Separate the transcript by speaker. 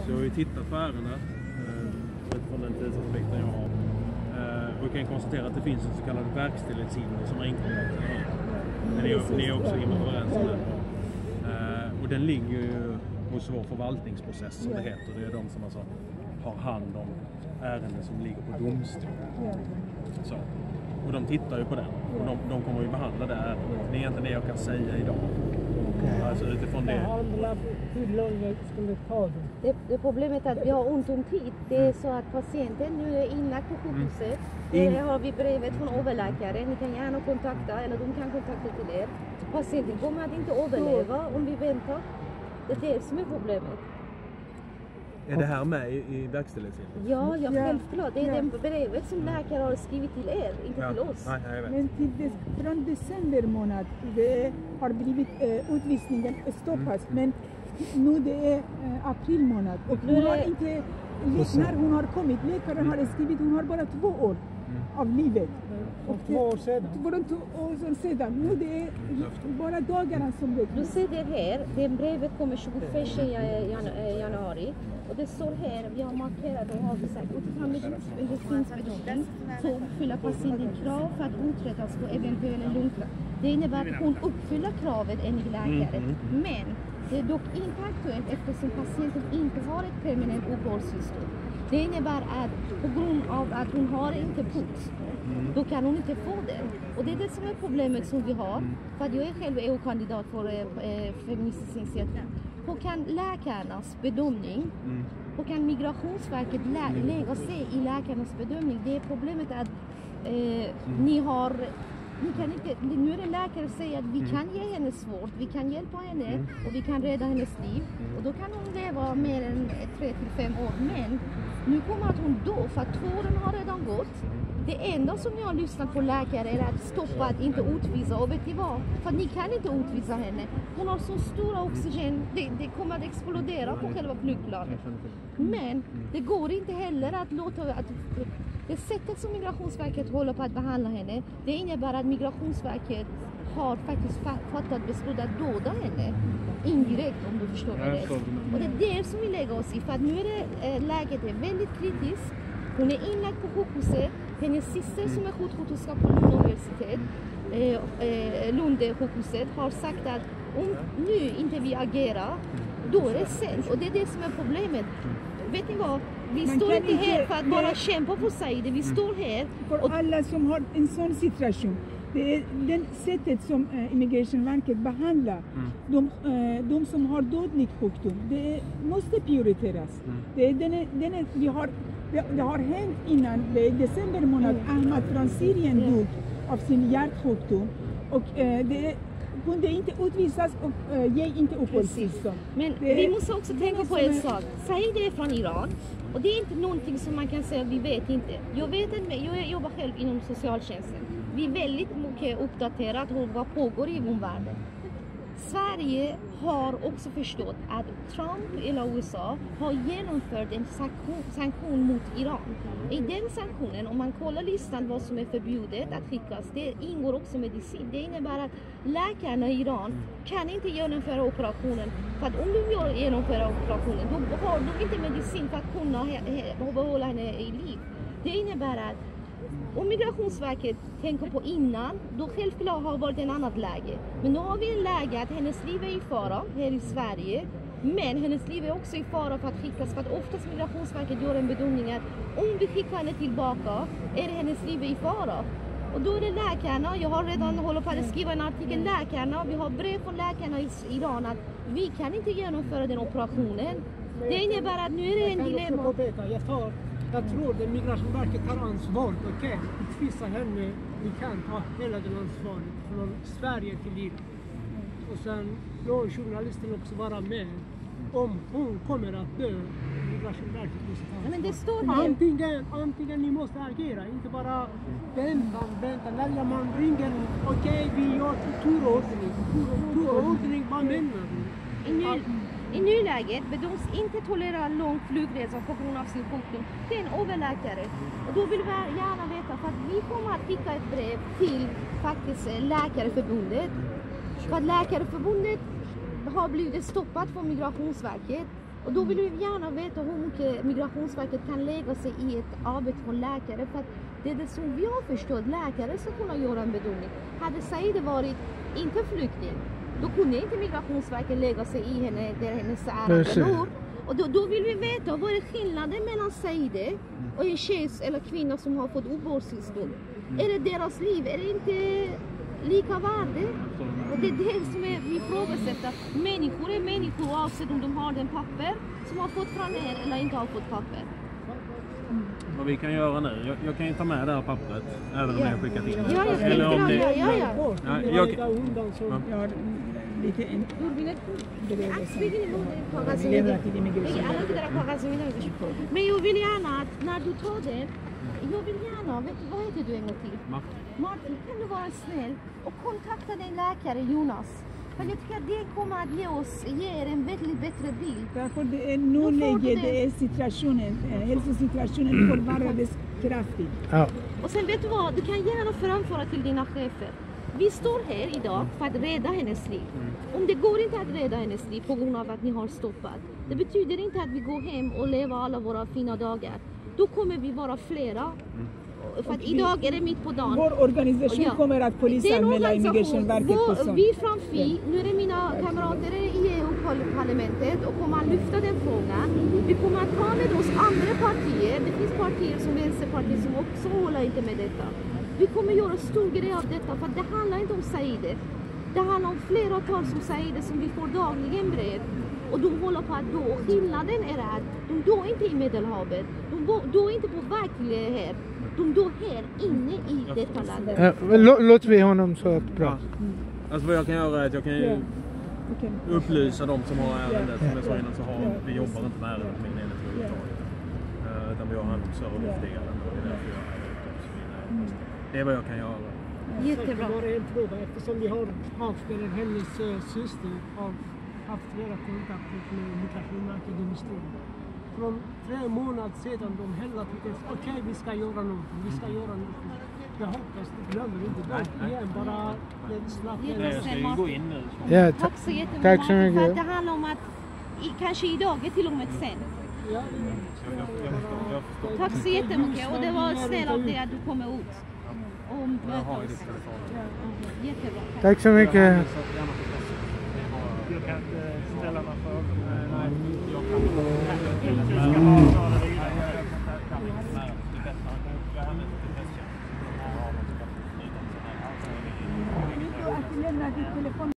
Speaker 1: Så jag har ju tittat på ärendet utifrån den tidsaspekten jag har. Och kan konstatera att det finns en så kallad verkställighetshinder som är inkopplat. Men ni är också överens om det. Och den ligger ju hos vår förvaltningsprocess som det heter. Det är de som alltså har hand om ärenden som ligger på domstol. Så. Och de tittar ju på den. Och de kommer ju behandla det ärendet. Det är egentligen det jag kan säga idag. Alltså utifrån det.
Speaker 2: Hur långt skulle det ta
Speaker 3: det problemet är att vi har ont om tid. Det är så att patienten nu är inlagd på sjukhuset. Här har vi brevet från överläkaren. Ni kan gärna kontakta, eller de kan kontakta till er. Patienten kommer att inte överleva om vi väntar. Det är det som är problemet.
Speaker 1: Är det här med i verkställighetshinder?
Speaker 3: Ja, självklart. Det är det brevet som läkare har skrivit till er, inte till oss.
Speaker 1: Nej, jag vet.
Speaker 2: Men från december månad det har blivit utvisningen stoppas. Men nu det är april månad. Och hon har inte, när hon har kommit, läkaren har skrivit hon har bara 2 år av livet. Och 2 år sedan. Bara 2 år sedan. Nu det är bara dagarna som det.
Speaker 3: Du ser det här, det brevet kommer 21 januari. Och det står här, vi har markerat och har sagt utifrån medicinsk bedömning så uppfyller patienten krav för att utredas på eventuella lungkrav. Det innebär att hon uppfyller kravet enligt läkaren. Men det är dock inte aktuellt eftersom patienten inte har ett permanent uppehållstillstånd. Det innebär att på grund av att hon har inte puts, då kan hon inte få det. Och det är det som är problemet som vi har. För att jag är själv EU-kandidat för feministiskt initiativ. Hur kan läkarnas bedömning, hur kan Migrationsverket lägga sig i läkarnas bedömning? Det är problemet att ni kan inte, nu är det läkare som säger att vi kan ge henne svårt, vi kan hjälpa henne och vi kan rädda hennes liv. Och då kan hon leva mer än 3 till 5 år. Men nu kommer att hon dö för att 2 åren har redan gått. Det enda som jag har lyssnat på läkare är att stoppa att inte utvisa. Och vet ni vad? För ni kan inte utvisa henne. Hon har så stora oxygen. Det kommer att explodera på själva flygplanet. Men det går inte heller att låta... Det sättet som Migrationsverket håller på att behandla henne, det innebär att Migrationsverket har faktiskt fattat beslut att döda henne. Indirekt, om du förstår vad det är. Och det är det som vi lägger oss i. För att nu är det, läget är väldigt kritiskt. Hon är inlagd på sjukhuset. Hennes syster som är sjuksköterska på Lund universitet, Lund-sjukhuset, har sagt att om nu inte vi agerar, då är det sent. Och det är det som är problemet. Vet ni vad? Vi står inte här för att bara kämpa för Saeideh. Vi står här.
Speaker 2: För alla som har en sån situation. Det är det sättet som Migrationsverket behandlar de som har dödlig sjukdom. Det måste prioriteras. Det har hänt innan, det är december månad, Ahmad från Syrien dog av sin hjärtsjukdom. Och det kunde inte utvisas och ge inte uppehållstillstånd.
Speaker 3: Men vi måste också tänka på en sak. Saeideh är från Iran. Och det är inte någonting som man kan säga vi vet inte. Jag jobbar själv inom socialtjänsten. Vi är väldigt mycket uppdaterade på vad pågår i omvärlden. Sverige har också förstått att Trump eller USA har genomfört en sanktion mot Iran. I den sanktionen, om man kollar listan vad som är förbjudet att skickas, det ingår också medicin. Det innebär att läkarna i Iran kan inte genomföra operationen. För att om de genomför operationen, då har de inte medicin för att kunna behålla henne i liv. Det innebär att om Migrationsverket tänker på innan, då självklart har varit en annat läge. Men nu har vi en läge att hennes liv är i fara här i Sverige. Men hennes liv är också i fara för att skickas. För att oftast Migrationsverket gör en bedömning att om vi skickar henne tillbaka är det hennes liv i fara. Och då är det läkarna, jag har redan hållit på att skriva en artikel, läkarna, vi har brev från läkarna i Iran att vi kan inte genomföra den operationen. Det innebär att nu är det en dilemma.
Speaker 4: Jag tror att Migrationsverket tar ansvar. Okej, utvisa henne. Vi kan ta hela den ansvaret från Sverige till Iran. Och sen någon journalisten också vara med. Om hon kommer att dö, Migrationsverket måste ta ansvar.
Speaker 3: Men det står här.
Speaker 4: Antingen ni måste agera, inte bara vänta. När man ringer, okej, vi gör turordning, vad menar du?
Speaker 3: I nuläget bedöms inte tolerera lång flugresa på grund av sin sjukdom. Det är en överläkare. Och då vill vi gärna veta, för att vi kommer att skicka ett brev till faktiskt Läkarförbundet. För att Läkarförbundet har blivit stoppat från Migrationsverket. Och då vill vi gärna veta hur mycket Migrationsverket kan lägga sig i ett arbete från läkare. För att det är det som vi har förstått, läkare ska kunna göra en bedömning. Hade Saeideh varit inte flykting, då kunde inte Migrationsverket lägga sig i henne, där hennes ärende. Och då vill vi veta, vad är skillnaden mellan Saeideh och en tjej eller kvinna som har fått uppehållstillstånd? Är det deras liv? Är det inte lika värde? Och det är det som vi ifrågasätter. Människor är människor oavsett om de har den papper som har fått planerar eller inte har fått papper.
Speaker 1: Vad vi kan göra nu, jag kan ju ta med det här pappret även om jag har skickat in.
Speaker 3: Ja, jag
Speaker 1: eller om ni...
Speaker 3: Men jag vill gärna att när du tar den, jag vill gärna, vad heter du en gång till? Martin, kan du vara snäll och kontakta din läkare Jonas? För jag tycker att det kommer att ge er en väldigt bättre bild.
Speaker 2: Därför det är nuläget, det är situationen, hälsosituationen förvärrades kraftigt.
Speaker 3: Ja. Och sen vet du vad, du kan gärna framföra till dina chefer. Vi står här idag för att rädda hennes liv. Om det går inte att rädda hennes liv på grund av att ni har stoppat, det betyder inte att vi går hem och lever alla våra fina dagar. Då kommer vi vara flera. För att idag är det mitt på dagen.
Speaker 2: Vår organisation kommer att polisanmäla Migrationsverket på sånt.
Speaker 3: Vi framför, nu är det mina kamrater i EU-parlamentet och kommer att lyfta den frågan. Vi kommer att ta med oss andra partier. Det finns partier som Vänsterpartiet som också håller inte med detta. Vi kommer göra stor grej av detta för det handlar inte om Saeideh. Det handlar om flera tal som Saeideh som vi får dagligen brev. Och de håller på att då. Skillnaden är att de då inte i Medelhavet. De då inte på väg till här. De då här inne i detta landet.
Speaker 5: Låt vi honom så att bra.
Speaker 1: Alltså vad jag kan göra är att jag kan upplysa de som har ärendet. Som jag sa innan så har vi jobbar inte med ärendet med enligt överhuvudtaget. Utan vi har hand om servicedelen. Det är vad jag kan göra.
Speaker 3: Jättebra.
Speaker 4: Bara en fråga, eftersom vi har haft, eller hennes syster har haft flera kontakter med Migrationsverket och domstolen. Från 3 månader sedan de hela tiden okej, vi ska göra någonting, vi ska göra någonting. Jag hoppas du glömmer inte det igen, bara snabbt.
Speaker 1: Jag ska ju gå in nu.
Speaker 5: Ja,
Speaker 3: Tack så jättemycket.
Speaker 5: Tack så mycket.
Speaker 3: För att det handlar om att kanske idag är till och med sen.
Speaker 4: Ja.
Speaker 3: Tack så jättemycket och det var snällt av dig att du kom ut. Och möta oss. Jättebra.
Speaker 5: Tack så mycket.
Speaker 1: Jag kan inte ställa några frågor. Nej, jag kan.